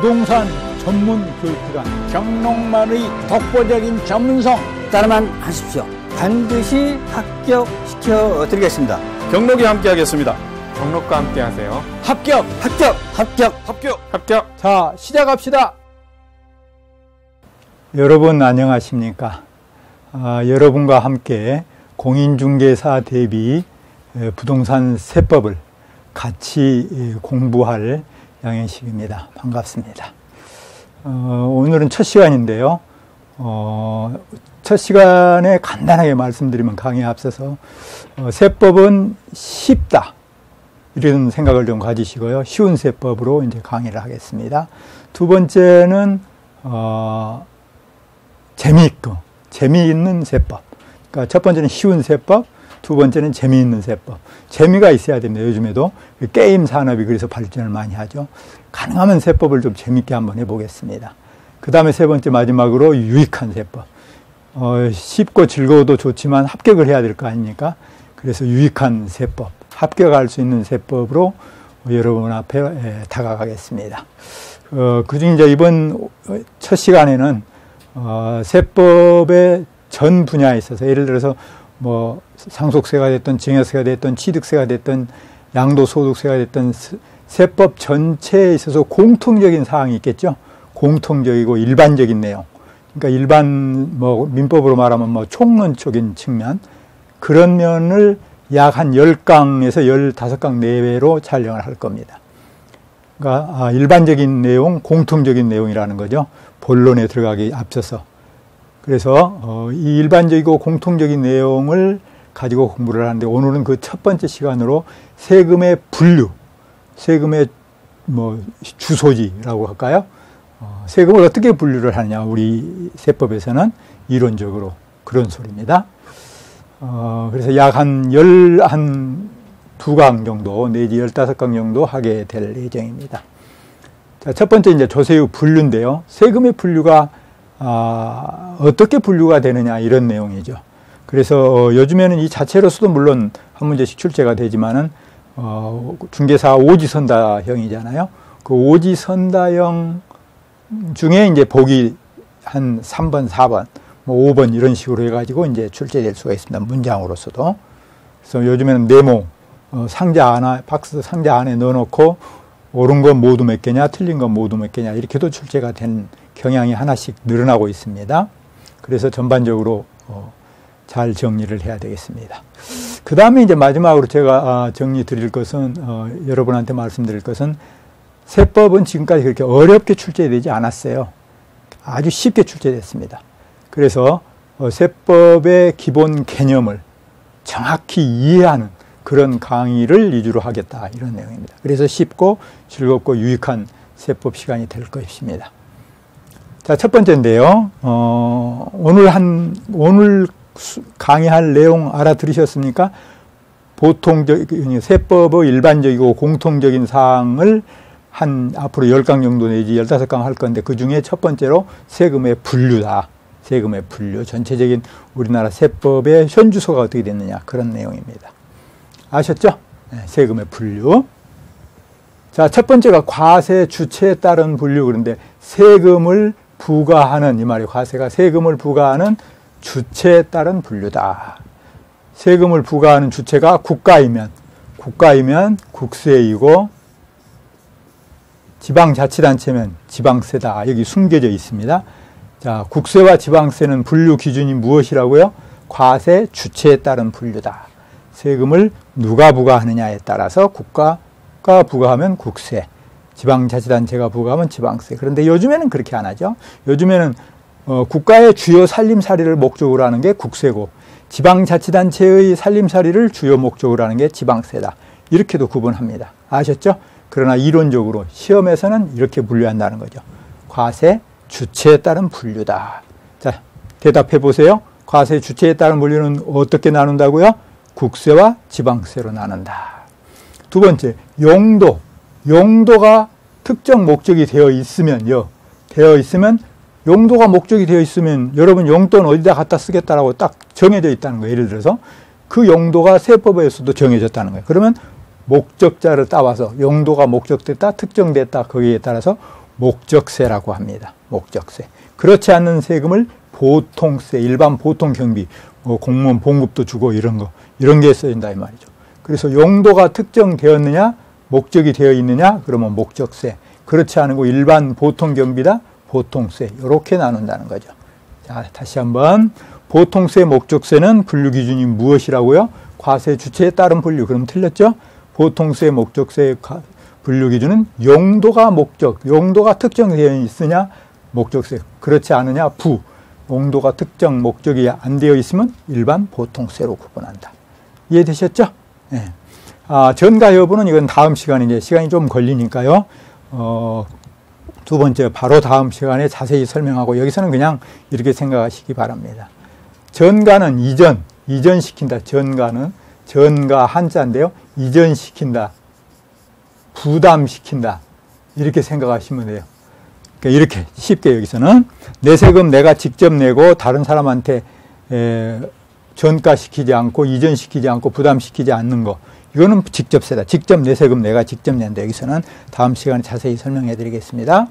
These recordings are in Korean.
부동산 전문 교육기관 경록만의 독보적인 전문성 따라만 하십시오. 반드시 합격시켜 드리겠습니다. 경록이 함께하겠습니다. 경록과 함께하세요. 합격! 합격! 합격! 합격! 합격! 자, 시작합시다. 여러분 안녕하십니까? 여러분과 함께 공인중개사 대비 부동산 세법을 같이 공부할 양현식입니다. 반갑습니다. 오늘은 첫 시간인데요. 첫 시간에 간단하게 말씀드리면 강의에 앞서서 세법은 쉽다 이런 생각을 좀 가지시고요. 쉬운 세법으로 이제 강의를 하겠습니다. 두 번째는 재미있는 세법. 그러니까 첫 번째는 쉬운 세법, 두 번째는 재미있는 세법. 재미가 있어야 됩니다. 요즘에도 게임 산업이 그래서 발전을 많이 하죠. 가능하면 세법을 좀 재미있게 한번 해보겠습니다. 그 다음에 세 번째 마지막으로 유익한 세법. 쉽고 즐거워도 좋지만 합격을 해야 될 거 아닙니까? 그래서 유익한 세법, 합격할 수 있는 세법으로 여러분 앞에 다가가겠습니다. 그중 이제 이번 첫 시간에는 세법의 전 분야에 있어서 예를 들어서 뭐 상속세가 됐든 증여세가 됐든 취득세가 됐든 양도소득세가 됐든 세법 전체에 있어서 공통적인 사항이 있겠죠. 공통적이고 일반적인 내용. 그러니까 일반 민법으로 말하면 총론적인 측면 그런 면을 약 한 10강에서 15강 내외로 촬영을 할 겁니다. 그러니까 일반적인 내용, 공통적인 내용이라는 거죠. 본론에 들어가기 앞서서. 그래서 이 일반적이고 공통적인 내용을 가지고 공부를 하는데 오늘은 그 첫 번째 시간으로 세금의 분류, 세금의 주소지라고 할까요? 세금을 어떻게 분류를 하느냐, 우리 세법에서는 이론적으로 그런 소리입니다. 그래서 약 한 12강 정도 내지 15강 정도 하게 될 예정입니다. 자, 첫 번째 이제 조세의 분류인데요. 세금의 분류가 어떻게 분류가 되느냐 이런 내용이죠. 그래서 요즘에는 이 자체로서도 물론 한 문제씩 출제가 되지만은 중개사 오지선다형이잖아요. 그 오지선다형 중에 이제 보기 한 3번, 4번, 5번 이런 식으로 해가지고 이제 출제될 수가 있습니다. 문장으로서도. 그래서 요즘에는 네모, 박스 상자 안에 넣어놓고 옳은 건 모두 몇 개냐, 틀린 건 모두 몇 개냐 이렇게도 출제가 된 경향이 하나씩 늘어나고 있습니다. 그래서 전반적으로 잘 정리를 해야 되겠습니다. 그 다음에 이제 마지막으로 제가 정리 드릴 것은, 여러분한테 말씀드릴 것은 세법은 지금까지 그렇게 어렵게 출제되지 않았어요. 아주 쉽게 출제됐습니다. 그래서 세법의 기본 개념을 정확히 이해하는 그런 강의를 위주로 하겠다 이런 내용입니다. 그래서 쉽고 즐겁고 유익한 세법 시간이 될 것입니다. 자, 첫 번째인데요. 오늘 강의할 내용 알아들으셨습니까? 세법의 일반적이고 공통적인 사항을 앞으로 10강 정도 내지 15강 할 건데 그 중에 첫 번째로 세금의 분류다. 세금의 분류. 전체적인 우리나라 세법의 현주소가 어떻게 됐느냐 그런 내용입니다. 아셨죠? 네, 세금의 분류. 자, 첫 번째가 과세 주체에 따른 분류. 그런데 세금을 부과하는, 이 말이 과세가 세금을 부과하는 주체에 따른 분류다. 세금을 부과하는 주체가 국가이면 국세이고 지방자치단체면 지방세다. 여기 숨겨져 있습니다. 자, 국세와 지방세는 분류 기준이 무엇이라고요? 과세 주체에 따른 분류다. 세금을 누가 부과하느냐에 따라서 국가가 부과하면 국세, 지방자치단체가 부과하면 지방세. 그런데 요즘에는 그렇게 안 하죠. 요즘에는 국가의 주요 살림살이를 목적으로 하는 게 국세고 지방자치단체의 살림살이를 주요 목적으로 하는 게 지방세다. 이렇게도 구분합니다. 아셨죠? 그러나 이론적으로 시험에서는 이렇게 분류한다는 거죠. 과세 주체에 따른 분류다. 자, 대답해 보세요. 과세 주체에 따른 분류는 어떻게 나눈다고요? 국세와 지방세로 나눈다. 두 번째, 용도. 용도가 특정 목적이 되어 있으면요. 용도가 목적이 되어 있으면 여러분 용돈 어디다 갖다 쓰겠다라고 딱 정해져 있다는 거예요. 예를 들어서 그 용도가 세법에서도 정해졌다는 거예요. 그러면 목적자를 따와서 용도가 목적됐다, 특정됐다 거기에 따라서 목적세라고 합니다. 목적세. 그렇지 않는 세금을 보통세, 일반 보통 경비, 공무원 봉급도 주고 이런 게 써진다 이 말이죠. 그래서 용도가 특정되었느냐, 목적이 되어 있느냐, 그러면 목적세. 그렇지 않고 일반 보통 경비다, 보통세. 이렇게 나눈다는 거죠. 자, 다시 한번. 보통세, 목적세는 분류 기준이 무엇이라고요? 과세 주체에 따른 분류. 그럼 틀렸죠? 보통세, 목적세 분류 기준은 용도가 목적, 용도가 특정되어 있으냐, 목적세. 그렇지 않으냐, 부. 용도가 특정 목적이 안 되어 있으면 일반 보통세로 구분한다. 이해되셨죠? 네. 전가 여부는 이건 다음 시간에 이제 시간이 좀 걸리니까요. 두 번째 바로 다음 시간에 자세히 설명하고 여기서는 그냥 이렇게 생각하시기 바랍니다. 전가는 이전시킨다. 전가 한자인데요. 이전시킨다. 부담시킨다. 이렇게 생각하시면 돼요. 그러니까 이렇게 쉽게 여기서는 내 세금 내가 직접 내고 다른 사람한테 전가시키지 않고 이전시키지 않고 부담시키지 않는 거. 이거는 직접세다. 직접 내 세금 내가 직접 낸다. 여기서는 다음 시간에 자세히 설명해 드리겠습니다.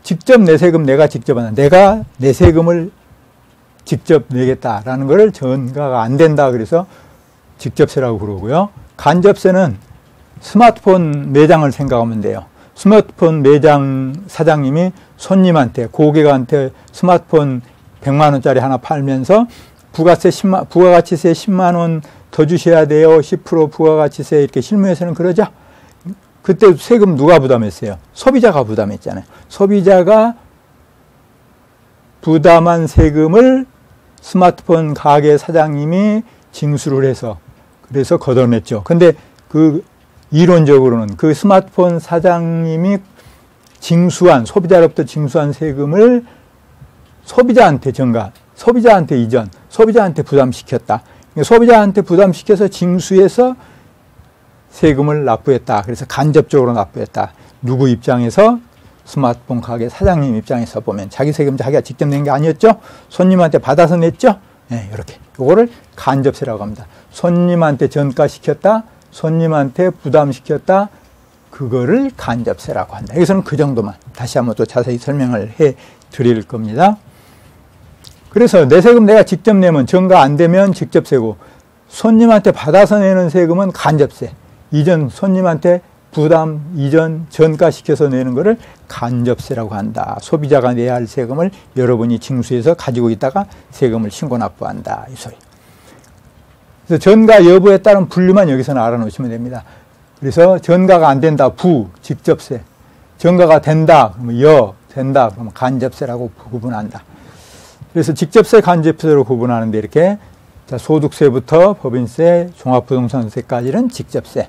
직접 내 세금 내가 직접 한다. 내가 내 세금을 직접 내겠다라는 것을 전가가 안 된다. 그래서 직접세라고 그러고요. 간접세는 스마트폰 매장을 생각하면 돼요. 스마트폰 매장 사장님이 손님한테, 고객한테 스마트폰 100만 원짜리 하나 팔면서 부가가치세 10만 원 더 주셔야 돼요. 10% 부가가치세 이렇게 실무에서는 그러죠. 그때 세금 누가 부담했어요? 소비자가 부담했잖아요. 소비자가 부담한 세금을 스마트폰 가게 사장님이 징수를 해서 그래서 걷어냈죠. 근데 이론적으로는 그 스마트폰 사장님이 소비자로부터 징수한 세금을 소비자한테 전가, 소비자한테 이전, 소비자한테 부담시켰다. 소비자한테 부담시켜서 징수해서 세금을 납부했다. 그래서 간접적으로 납부했다. 누구 입장에서? 스마트폰 가게 사장님 입장에서 보면 자기 세금 자기가 직접 낸 게 아니었죠? 손님한테 받아서 냈죠? 네, 이렇게. 요거를 간접세라고 합니다. 손님한테 전가시켰다. 손님한테 부담시켰다. 그거를 간접세라고 한다. 여기서는 그 정도만 다시 한번 또 자세히 설명을 해 드릴 겁니다. 그래서 내 세금 내가 직접 내면 전가 안 되면 직접세고 손님한테 받아서 내는 세금은 간접세. 손님한테 이전, 전가시켜서 내는 것을 간접세라고 한다. 소비자가 내야 할 세금을 여러분이 징수해서 가지고 있다가 세금을 신고 납부한다. 이 소리. 그래서 전가 여부에 따른 분류만 여기서는 알아놓으시면 됩니다. 그래서 전가가 안 된다. 직접세. 전가가 된다. 그러면 된다. 그러면 간접세라고 구분한다. 그래서 직접세, 간접세로 구분하는데 이렇게 소득세부터 법인세, 종합부동산세까지는 직접세.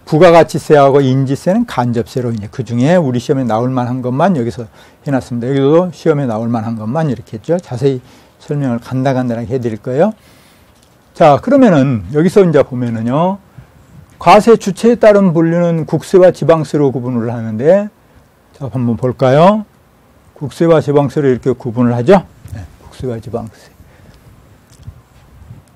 부가가치세하고 인지세는 간접세로 이제 그 중에 우리 시험에 나올 만한 것만 여기서 해놨습니다. 여기도 시험에 나올 만한 것만 이렇게 했죠. 자세히 설명을 간단하게 해드릴 거예요. 자, 그러면은 여기서 이제 보면은요, 과세 주체에 따른 분류는 국세와 지방세로 구분을 하는데, 자, 한번 볼까요? 국세와 지방세로 이렇게 구분을 하죠. 네, 국세와 지방세.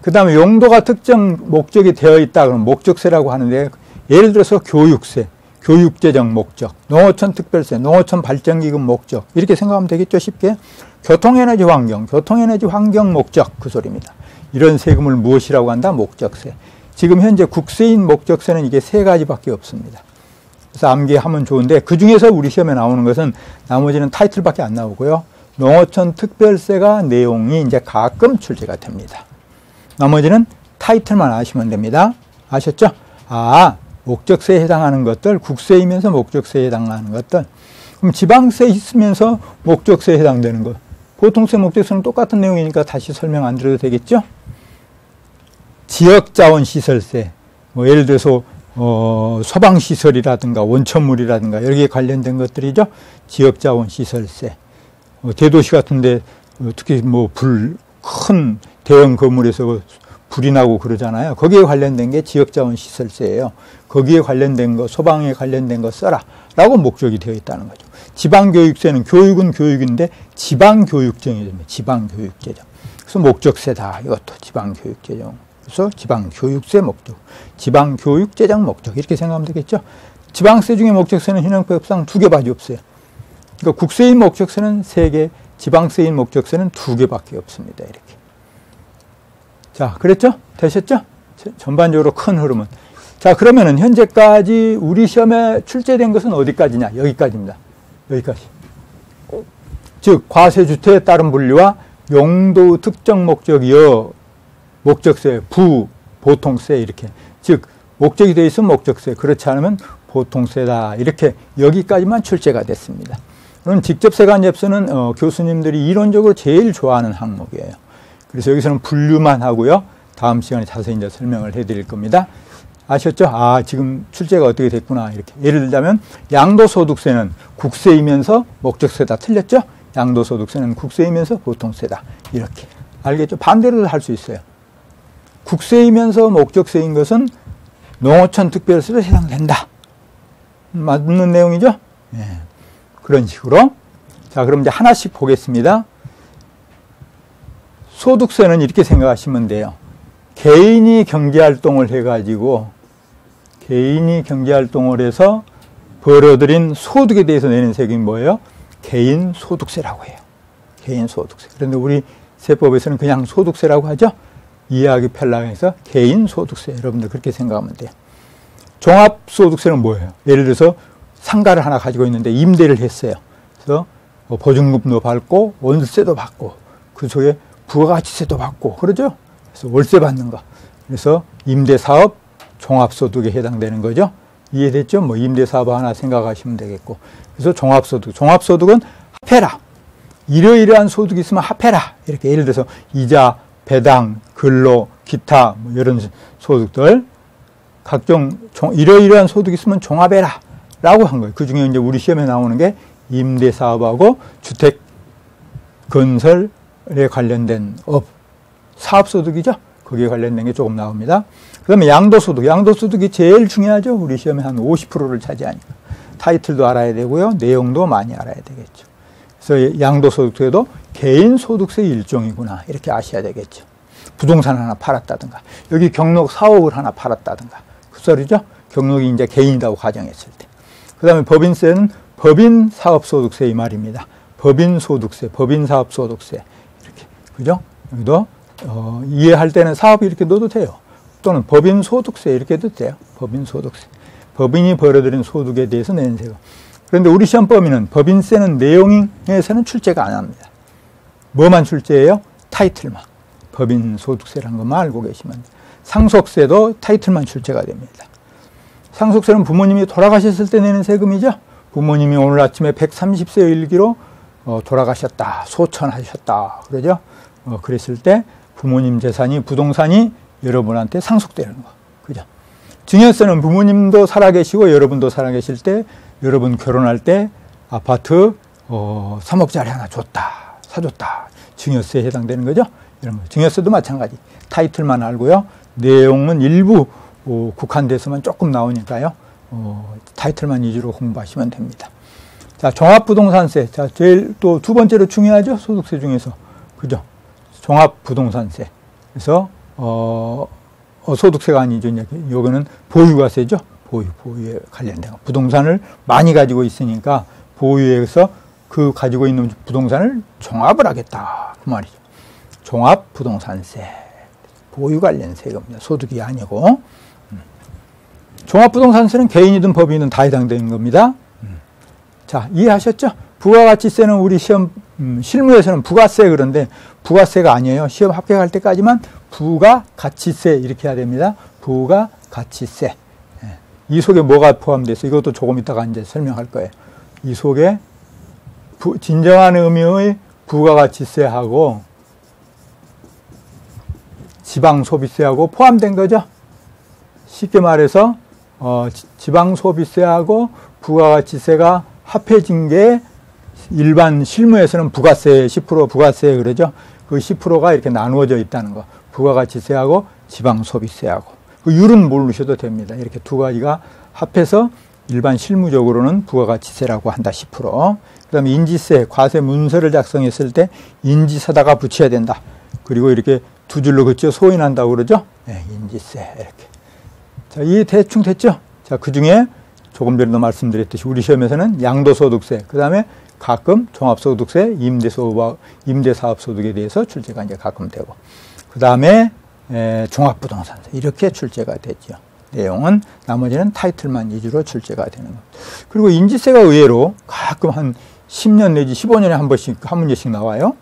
그 다음에 용도가 특정 목적이 되어 있다. 그러면 목적세라고 하는데, 예를 들어서 교육세, 교육재정 목적, 농어촌 특별세, 농어촌 발전기금 목적 이렇게 생각하면 되겠죠. 쉽게. 교통에너지 환경 목적 그 소리입니다. 이런 세금을 무엇이라고 한다? 목적세. 지금 현재 국세인 목적세는 이게 세 가지밖에 없습니다. 그래서 암기하면 좋은데 그 중에서 우리 시험에 나오는 것은 나머지는 타이틀밖에 안 나오고요. 농어촌 특별세가 내용이 이제 가끔 출제가 됩니다. 나머지는 타이틀만 아시면 됩니다. 아셨죠? 목적세에 해당하는 것들, 국세이면서 목적세에 해당하는 것들. 그럼 지방세 있으면서 목적세에 해당되는 것. 보통세, 목적세는 똑같은 내용이니까 다시 설명 안 드려도 되겠죠? 지역자원시설세. 예를 들어서 소방시설이라든가 원천물이라든가 여기에 관련된 것들이죠. 지역자원시설세. 대도시 같은데 특히 큰 대형 건물에서 불이 나고 그러잖아요. 거기에 관련된 게 지역자원시설세예요. 거기에 관련된 거, 소방에 관련된 거 써라 라고 목적이 되어 있다는 거죠. 지방교육세는 교육은 교육인데 지방교육재정입니다. 지방교육재정. 그래서 목적세다. 이것도 지방교육재정. 그래서 지방교육세 목적, 지방교육재정 목적 이렇게 생각하면 되겠죠. 지방세 중에 목적세는 현행법상 두 개밖에 없어요. 그러니까 국세인 목적세는 3개, 지방세인 목적세는 2개밖에 없습니다. 이렇게. 자, 그랬죠? 되셨죠? 전반적으로 큰 흐름은. 자, 그러면은 현재까지 우리 시험에 출제된 것은 어디까지냐? 여기까지입니다. 여기까지. 즉, 과세주택에 따른 분류와 용도 특정 목적이여 목적세, 보통세 이렇게. 즉, 목적이 되어 있으면 목적세, 그렇지 않으면 보통세다. 이렇게 여기까지만 출제가 됐습니다. 그럼 직접세관접수는 교수님들이 이론적으로 제일 좋아하는 항목이에요. 그래서 여기서는 분류만 하고요. 다음 시간에 자세히 이제 설명을 해드릴 겁니다. 아셨죠? 아, 지금 출제가 어떻게 됐구나. 이렇게. 예를 들자면, 양도소득세는 국세이면서 목적세다. 틀렸죠? 양도소득세는 국세이면서 보통세다. 이렇게. 알겠죠? 반대로도 할 수 있어요. 국세이면서 목적세인 것은 농어촌 특별세도 해당된다. 맞는 내용이죠? 예. 그런 식으로. 자, 그럼 이제 하나씩 보겠습니다. 소득세는 이렇게 생각하시면 돼요. 개인이 경제활동을 해가지고, 개인이 경제활동을 해서 벌어들인 소득에 대해서 내는 세금이 뭐예요? 개인소득세라고 해요. 개인소득세. 그런데 우리 세법에서는 그냥 소득세라고 하죠? 이해하기 편하게해서 개인소득세. 여러분들 그렇게 생각하면 돼요. 종합소득세는 뭐예요? 예를 들어서 상가를 하나 가지고 있는데 임대를 했어요. 그래서 보증금도 받고 월세도 받고 그 속에 부가가치세도 받고 그러죠? 그래서 월세 받는 거. 그래서 임대사업 종합소득에 해당되는 거죠. 이해됐죠? 뭐 임대사업 하나 생각하시면 되겠고. 그래서 종합소득. 종합소득은 합해라. 이러이러한 소득이 있으면 합해라. 이렇게 예를 들어서 이자, 배당, 근로, 기타 뭐 이런 소득들 각종 이러이러한 소득이 있으면 종합해라 라고 한 거예요. 그 중에 이제 우리 시험에 나오는 게 임대사업하고 주택 건설에 관련된 사업소득이죠. 거기에 관련된 게 조금 나옵니다. 그 다음에 양도소득. 양도소득이 제일 중요하죠. 우리 시험에 한 50%를 차지하니까. 타이틀도 알아야 되고요. 내용도 많이 알아야 되겠죠. 그래서 양도소득세도 개인소득세의 일종이구나. 이렇게 아셔야 되겠죠. 부동산 하나 팔았다든가. 여기 경록 사옥을 하나 팔았다든가. 그 소리죠. 경록이 이제 개인이라고 가정했을 때. 그 다음에 법인세는 법인사업소득세 이 말입니다. 법인소득세, 법인사업소득세. 이렇게. 그죠? 여기도 이해할 때는 사업이 이렇게 넣어도 돼요. 또는 법인소득세 이렇게 해도 돼요. 법인소득세. 법인이 벌어들인 소득에 대해서 내는 세금. 그런데 우리 시험 범위는 법인세는 내용에서는 출제가 안 합니다. 뭐만 출제해요? 타이틀만. 법인소득세라는 것만 알고 계시면 돼요. 상속세도 타이틀만 출제가 됩니다. 상속세는 부모님이 돌아가셨을 때 내는 세금이죠. 부모님이 오늘 아침에 130세 일기로 돌아가셨다. 소천하셨다. 그러죠? 그랬을 때 부모님 재산이, 부동산이 여러분한테 상속되는 거. 그죠? 증여세는 부모님도 살아계시고 여러분도 살아계실 때, 여러분 결혼할 때 아파트 3억짜리 하나 줬다. 사줬다. 증여세에 해당되는 거죠? 이런 거. 증여세도 마찬가지. 타이틀만 알고요. 내용은 일부 국한돼서만 조금 나오니까요. 타이틀만 위주로 공부하시면 됩니다. 자, 종합부동산세. 자, 제일 또 두 번째로 중요하죠? 소득세 중에서. 그죠? 종합부동산세. 그래서, 소득세가 아니죠. 요거는 보유가세죠. 보유에 관련된 거. 부동산을 많이 가지고 있으니까 보유에서 그 가지고 있는 부동산을 종합을 하겠다. 그 말이죠. 종합부동산세. 보유 관련 세금입니다. 소득이 아니고. 종합부동산세는 개인이든 법인이든 다 해당되는 겁니다. 자, 이해하셨죠? 부가가치세는 우리 시험, 실무에서는 부가세 그런데 부가세가 아니에요. 시험 합격할 때까지만 부가가치세 이렇게 해야 됩니다. 부가가치세. 이 속에 뭐가 포함돼서 이것도 조금 이따가 이제 설명할 거예요. 이 속에 진정한 의미의 부가가치세하고 지방소비세하고 포함된 거죠. 쉽게 말해서 지방소비세하고 부가가치세가 합해진 게 일반 실무에서는 부가세 10% 부가세 그러죠. 그 10%가 이렇게 나누어져 있다는 거. 부가가치세하고 지방소비세하고. 그 율은 모르셔도 됩니다. 이렇게 두 가지가 합해서 일반 실무적으로는 부가가치세라고 한다. 10%. 그 다음에 인지세, 과세 문서를 작성했을 때 인지사다가 붙여야 된다. 그리고 이렇게 두 줄로 그쳐 소인한다고 그러죠. 네, 인지세 이렇게. 자, 이해 대충 됐죠? 자, 그 중에 조금 전에도 말씀드렸듯이 우리 시험에서는 양도소득세, 그 다음에 가끔 종합소득세, 임대사업소득에 대해서 출제가 이제 가끔 되고, 그 다음에 종합부동산세 이렇게 출제가 되죠. 내용은 나머지는 타이틀만 위주로 출제가 되는 것. 그리고 인지세가 의외로 가끔 한 10년 내지 15년에 한 번씩 한 문제씩 나와요.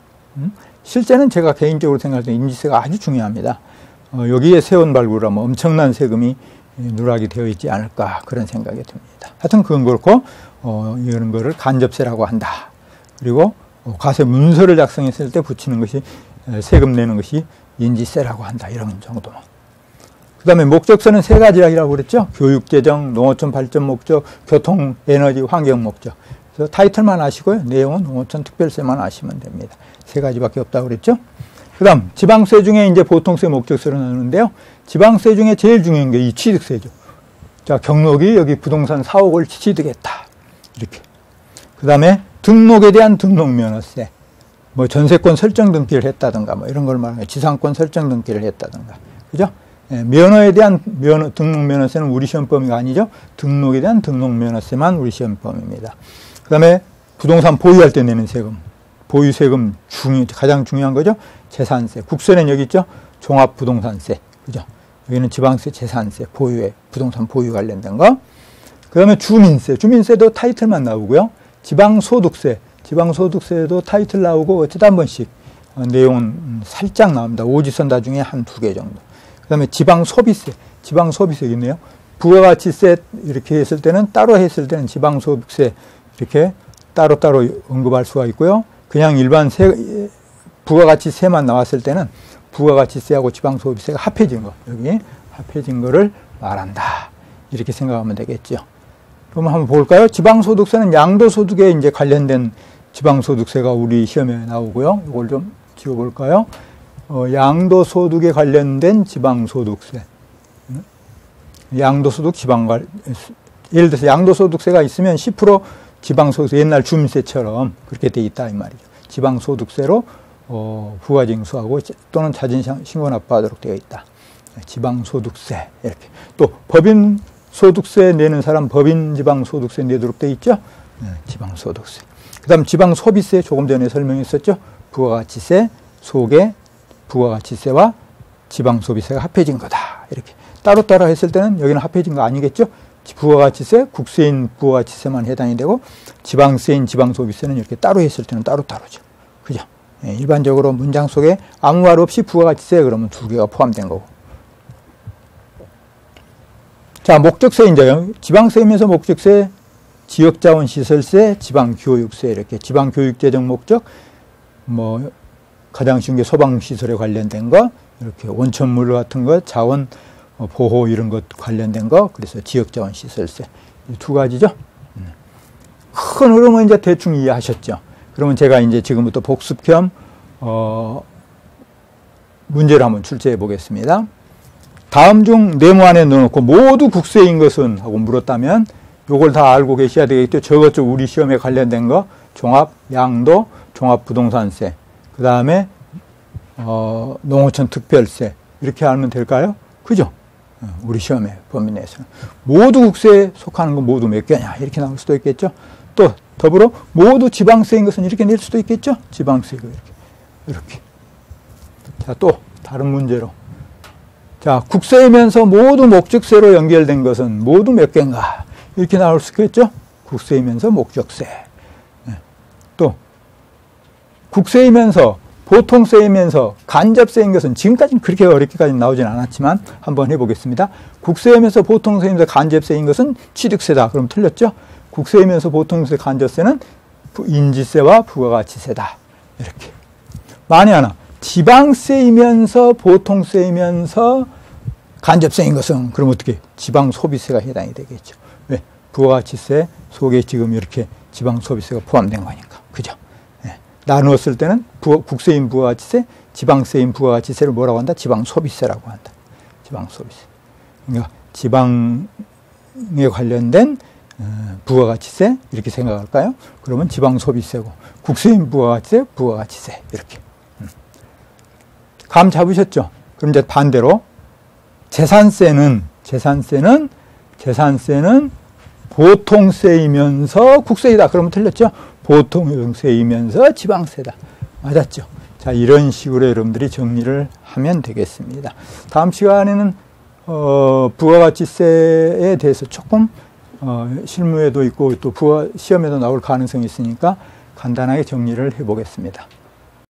실제는 제가 개인적으로 생각할 때 인지세가 아주 중요합니다. 여기에 세원 발굴하면 엄청난 세금이 누락이 되어 있지 않을까 그런 생각이 듭니다. 하여튼 그건 그렇고 이런 거를 간접세라고 한다. 그리고 과세 문서를 작성했을 때 붙이는 것이 세금 내는 것이 인지세라고 한다. 이런 정도만. 그 다음에 목적세는 세 가지라고 그랬죠. 교육재정, 농어촌 발전 목적, 교통, 에너지, 환경 목적. 그래서 타이틀만 아시고요. 내용은 농어촌 특별세만 아시면 됩니다. 세 가지밖에 없다고 그랬죠. 그 다음 지방세 중에 이제 보통세, 목적세로 나누는데요. 지방세 중에 제일 중요한 게 이 취득세죠. 자, 경록이 여기 부동산 4억을 취득했다. 이렇게. 그 다음에 등록에 대한 등록면허세. 뭐 전세권 설정 등기를 했다든가 뭐 이런 걸 말하는 지상권 설정 등기를 했다든가. 그죠? 면허에 대한 등록면허세는 우리 시험 범위가 아니죠. 등록에 대한 등록면허세만 우리 시험 범위입니다. 그 다음에 부동산 보유할 때 내는 세금. 보유세금 가장 중요한 거죠. 재산세. 국세는 여기 있죠. 종합부동산세. 그죠? 여기는 지방세, 재산세, 보유에, 부동산 보유 관련된 거. 그 다음에 주민세. 주민세도 타이틀만 나오고요. 지방소득세. 지방소득세도 타이틀 나오고 어쩌다 한 번씩 내용은 살짝 나옵니다. 오지선다 중에 한 두 개 정도. 그 다음에 지방소비세. 지방소비세 있네요. 부가가치세 이렇게 했을 때는 따로 했을 때는 지방소득세 이렇게 따로따로 언급할 수가 있고요. 그냥 일반 부가가치세만 나왔을 때는 부가가치세하고 지방소비세가 합해진 거, 여기 합해진 거를 말한다. 이렇게 생각하면 되겠죠. 그럼 한번 볼까요? 지방소득세는 양도소득에 이제 관련된 지방소득세가 우리 시험에 나오고요. 이걸 좀 지워볼까요? 양도소득에 관련된 지방소득세. 양도소득 예를 들어서 양도소득세가 있으면 10% 지방소득세, 옛날 주민세처럼 그렇게 돼 있다 이 말이죠. 지방소득세로 부가징수하고 또는 자진신고 납부하도록 되어 있다. 지방소득세 이렇게. 또 법인소득세 내는 사람 법인지방소득세 내도록 되어 있죠. 지방소득세. 그 다음 지방소비세 조금 전에 설명했었죠. 부가가치세 속에 부가가치세와 지방소비세가 합해진 거다. 이렇게. 따로따로 했을 때는 여기는 합해진 거 아니겠죠. 부가가치세, 국세인 부가가치세만 해당이 되고 지방세인 지방소비세는 이렇게 따로 했을 때는 따로따로죠. 그죠? 일반적으로 문장 속에 아무 말 없이 부가가치세 그러면 두 개가 포함된 거고. 자, 목적세 이제요. 지방세이면서 목적세, 지역자원시설세, 지방교육세 이렇게 지방교육재정 목적, 뭐 가장 쉬운 게 소방시설에 관련된 거, 이렇게 온천물 같은 거, 자원 보호 이런 것 관련된 거, 그래서 지역자원시설세 이 두 가지죠. 큰 흐름은 이제 대충 이해하셨죠. 그러면 제가 이제 지금부터 복습 겸 문제를 한번 출제해 보겠습니다. 다음 중 네모 안에 넣어놓고 모두 국세인 것은 하고 물었다면 요걸 다 알고 계셔야 되겠죠. 저것저 우리 시험에 관련된 거 종합 양도, 종합 부동산세, 그 다음에 농어촌 특별세 이렇게 알면 될까요? 그죠? 우리 시험의 범위 내에서는 모두 국세에 속하는 건 모두 몇 개냐 이렇게 나올 수도 있겠죠. 또 더불어 모두 지방세인 것은 이렇게 낼 수도 있겠죠. 지방세가 이렇게. 자, 또 다른 문제로. 자, 국세이면서 모두 목적세로 연결된 것은 모두 몇 개인가 이렇게 나올 수 있겠죠. 국세이면서 목적세. 또 국세이면서 보통세이면서 간접세인 것은 지금까지는 그렇게 어렵게까지 나오진 않았지만 한번 해보겠습니다. 국세이면서 보통세이면서 간접세인 것은 취득세다. 그럼 틀렸죠? 국세이면서 보통세 간접세는 인지세와 부가가치세다. 이렇게. 만에 하나 지방세이면서 보통세이면서 간접세인 것은 그럼 어떻게? 지방소비세가 해당이 되겠죠. 왜? 부가가치세 속에 지금 이렇게 지방소비세가 포함된 거니까. 그죠? 나누었을 때는 국세인 부가가치세, 지방세인 부가가치세를 뭐라고 한다? 지방소비세라고 한다. 지방소비세. 그러니까 지방에 관련된 부가가치세 이렇게 생각할까요? 그러면 지방소비세고 국세인 부가가치세, 부가가치세 이렇게. 감 잡으셨죠? 그럼 이제 반대로 재산세는 보통세이면서 국세이다. 그러면 틀렸죠? 보통세이면서 지방세다. 맞았죠? 자, 이런 식으로 여러분들이 정리를 하면 되겠습니다. 다음 시간에는 부가가치세에 대해서 조금 실무에도 있고 또 시험에도 나올 가능성이 있으니까 간단하게 정리를 해보겠습니다.